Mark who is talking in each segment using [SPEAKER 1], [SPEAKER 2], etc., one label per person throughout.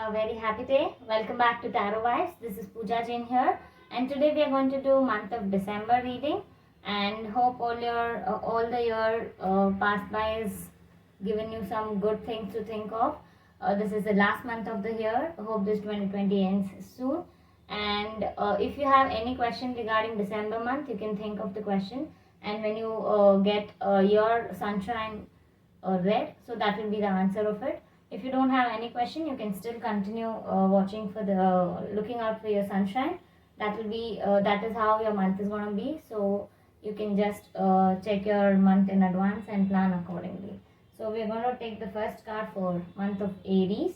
[SPEAKER 1] A very happy day. Welcome back to Tarot Vibes. This is Pooja Jain here, and today we are going to do month of December reading. And hope all the year passed by is given you some good things to think of. This is the last month of the year. Hope this 2020 ends soon. And if you have any question regarding December month, you can think of the question. And when you get your sunshine read, so that will be the answer of it. If you don't have any question, you can still continue watching for the looking out for your sunshine. That will be that is how your month is going to be. So you can just check your month in advance and plan accordingly. So we're going to take the first card for month of Aries.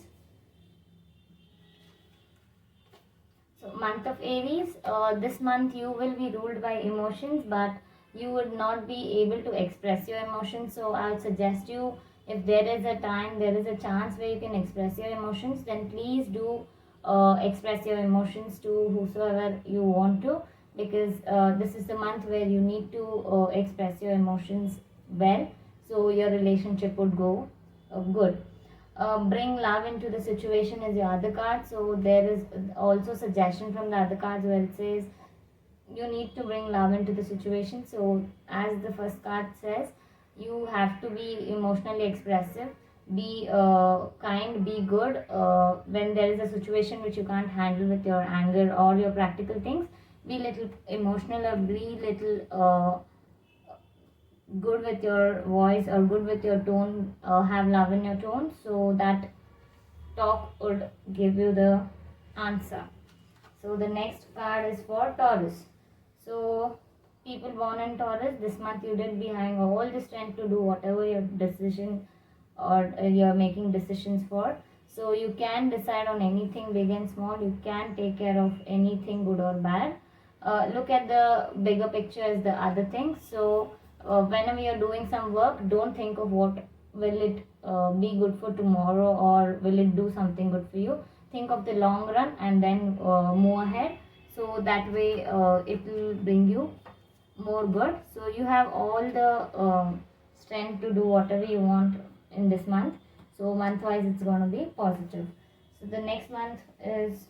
[SPEAKER 1] So month of Aries, this month you will be ruled by emotions, but you would not be able to express your emotions. So I would suggest you, if there is a time, there is a chance where you can express your emotions, then please do express your emotions to whosoever you want to, because this is the month where you need to express your emotions well, so your relationship would go good. Bring love into the situation is your other card. So there is also suggestion from the other cards where it says you need to bring love into the situation. So as the first card says, you have to be emotionally expressive, be kind, be good. When there is a situation which you can't handle with your anger or your practical things, be little emotional or be little good with your voice or good with your tone. Have love in your tone, so that talk would give you the answer. So the next card is for Taurus. So people born in Taurus, this month you did be having all the strength to do whatever your decision or you're making decisions for. So you can decide on anything big and small. You can take care of anything good or bad. Look at the bigger picture as the other thing. So whenever you're doing some work, don't think of what will it be good for tomorrow or will it do something good for you. Think of the long run and then move ahead. So that way it will bring you more good. So you have all the strength to do whatever you want in this month. So month wise it's going to be positive. So the next month is,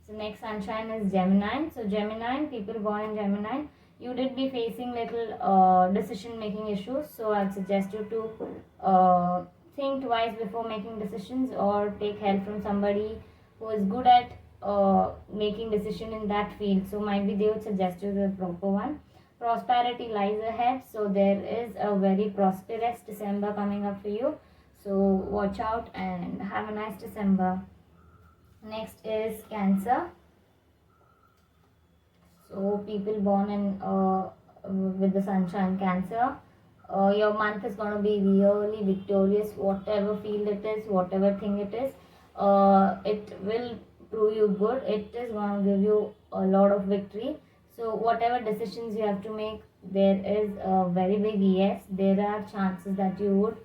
[SPEAKER 1] the next sunshine is Gemini. So Gemini, people born in Gemini, you did be facing little decision making issues. So I'd suggest you to think twice before making decisions or take help from somebody who is good at making decision in that field. So might be they would suggest you the proper one. Prosperity lies ahead, so there is a very prosperous December coming up for you. So watch out and have a nice December. Next is Cancer. So people born in with the sunshine Cancer, your month is going to be really victorious. Whatever field it is, whatever thing it is, it will prove you good. It is going to give you a lot of victory. So whatever decisions you have to make, there is a very big yes. There are chances that you would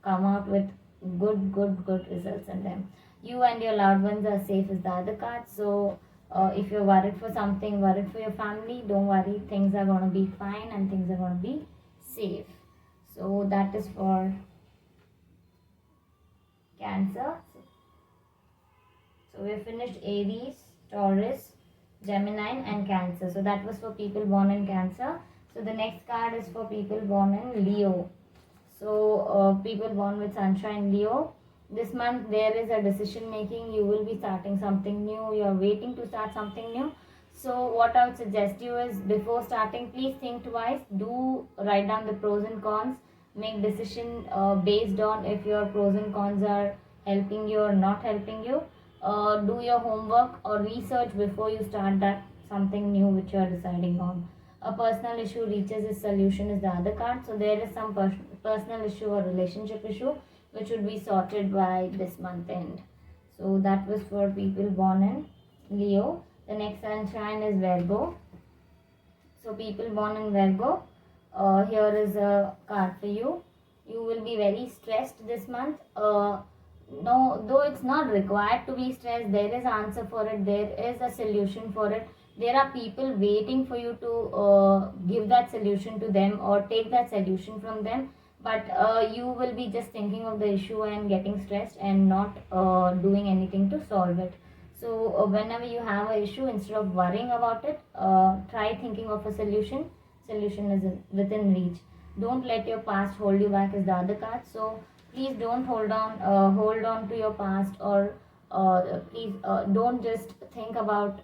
[SPEAKER 1] come out with good results in them. You and your loved ones are safe is the other card. So if you're worried for something, worried for your family, don't worry. Things are going to be fine and things are going to be safe. So that is for Cancer. So we finished Aries, Taurus, Gemini and Cancer. So that was for people born in Cancer. So the next card is for people born in Leo. So people born with sunshine Leo, this month there is a decision making. You will be starting something new. You are waiting to start something new. So what I would suggest you is, before starting, please think twice. Do write down the pros and cons. Make decision based on if your pros and cons are helping you or not helping you. Do your homework or research before you start that something new which you are deciding on. A personal issue reaches its solution is the other card. So there is some personal issue or relationship issue which would be sorted by this month end. So that was for people born in Leo. The next sunshine is Virgo. So people born in Virgo, here is a card for you. You will be very stressed this month. No, though it's not required to be stressed, there is answer for it. There is a solution for it. There are people waiting for you to give that solution to them or take that solution from them. but you will be just thinking of the issue and getting stressed and not doing anything to solve it. So whenever you have an issue, instead of worrying about it, try thinking of a solution. Solution is within reach. Don't let your past hold you back is the other card. So please don't hold on to your past, or please don't just think about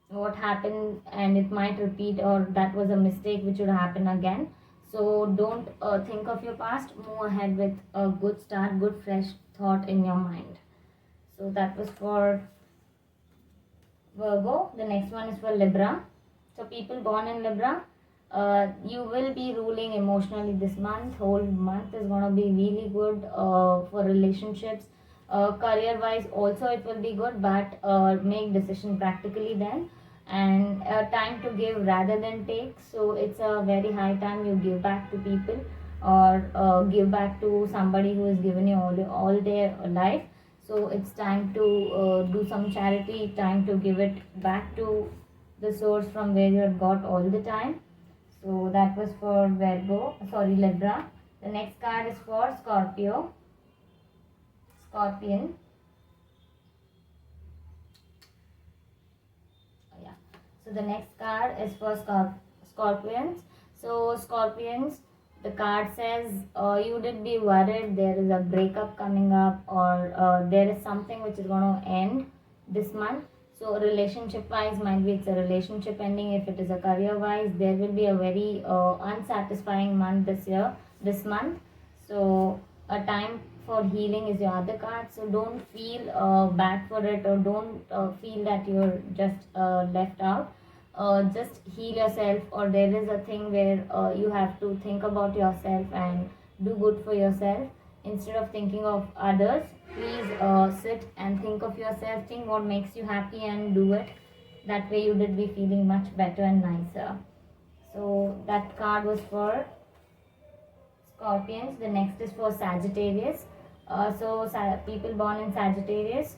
[SPEAKER 1] what happened and it might repeat, or that was a mistake which would happen again. So don't think of your past. Move ahead with a good start, good fresh thought in your mind. So that was for Virgo. The next one is for Libra. So people born in Libra, you will be ruling emotionally this month. Whole month is gonna be really good for relationships. Career wise also it will be good, but make decision practically then, and time to give rather than take. So it's a very high time you give back to people, or give back to somebody who has given you all their life. So it's time to do some charity, time to give it back to the source from where you have got all the time. So that was for Libra. The next card is for Scorpion. Yeah. So the next card is for Scorpions. So Scorpions, the card says you did be worried there is a breakup coming up, or there is something which is going to end this month. So relationship wise, might be it's a relationship ending. If it is a career wise, there will be a very unsatisfying month this month. So a time for healing is your other card. So don't feel bad for it, or don't feel that you're just left out. Just heal yourself, or there is a thing where you have to think about yourself and do good for yourself instead of thinking of others. Please sit and think of yourself, think what makes you happy and do it. That way you will be feeling much better and nicer. So that card was for Scorpions. The next is for Sagittarius. People born in Sagittarius,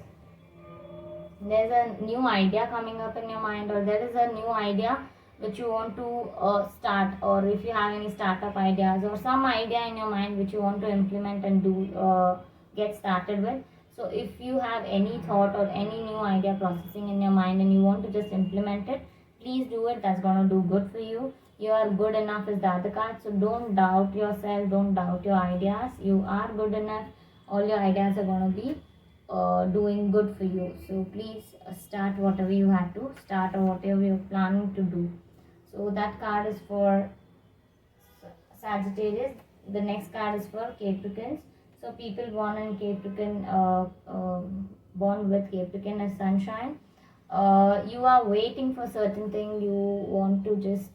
[SPEAKER 1] there's a new idea coming up in your mind, or there is a new idea which you want to start, or if you have any startup ideas or some idea in your mind which you want to implement and do get started with. So if you have any thought or any new idea processing in your mind and you want to just implement it, please do it. That's going to do good for you. You are good enough is the other card. So don't doubt yourself, don't doubt your ideas. You are good enough. All your ideas are going to be doing good for you. So please start whatever you have to start, or whatever you're planning to do. So that card is for Sagittarius. The next card is for Capricorns. So people born in Capricorn, born with Capricorn as sunshine, you are waiting for certain thing. You want to just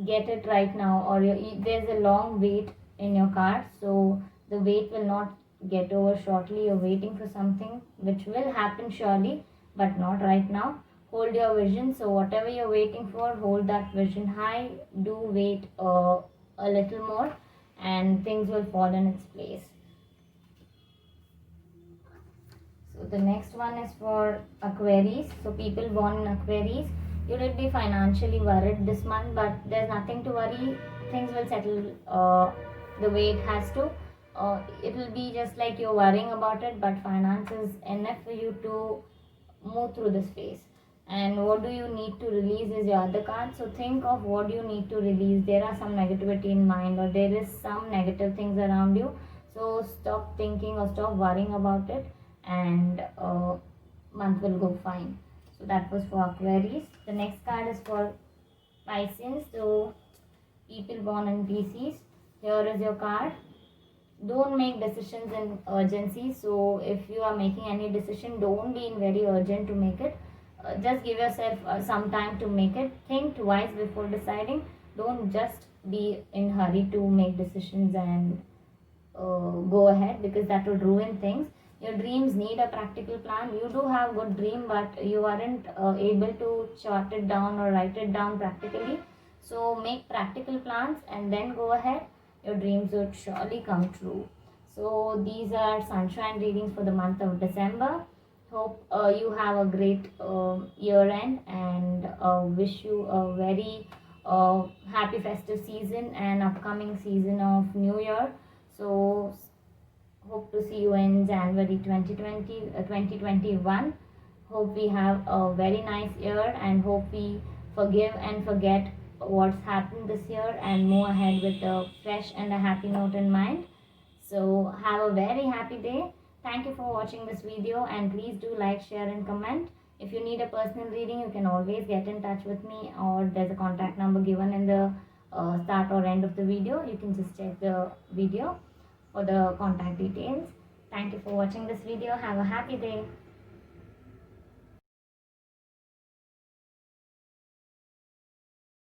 [SPEAKER 1] get it right now, or there's a long wait in your card. So the wait will not get over shortly. You're waiting for something which will happen surely, but not right now. Hold your vision. So whatever you're waiting for, hold that vision high. Do wait a little more, and things will fall in its place. So the next one is for Aquarius. So people born in Aquarius, you will be financially worried this month, but there's nothing to worry. Things will settle the way it has to. It will be just like you're worrying about it, but finance is enough for you to move through this phase. And what do you need to release is your other card. So think of what you need to release. There are some negativity in mind, or there is some negative things around you. So stop thinking or stop worrying about it, and month will go fine. So that was for Aquarius. The next card is for Pisces. So people born in Pisces, here is your card. Don't make decisions in urgency. So if you are making any decision, don't be in very urgent to make it. Just give yourself some time to make it. Think twice before deciding. Don't just be in hurry to make decisions and go ahead, because that will ruin things. Your dreams need a practical plan. You do have good dream, but you aren't able to chart it down or write it down practically. So make practical plans and then go ahead. Your dreams would surely come true. So these are sunshine readings for the month of December. Hope you have a great year end, and wish you a very happy festive season and upcoming season of New Year. So hope to see you in January 2021. Hope we have a very nice year and hope we forgive and forget what's happened this year and move ahead with a fresh and a happy note in mind. So have a very happy day. Thank you for watching this video and please do like, share and comment. If you need a personal reading, you can always get in touch with me, or there's a contact number given in the start or end of the video. You can just check the video for the contact details. Thank you for watching this video. Have a happy day.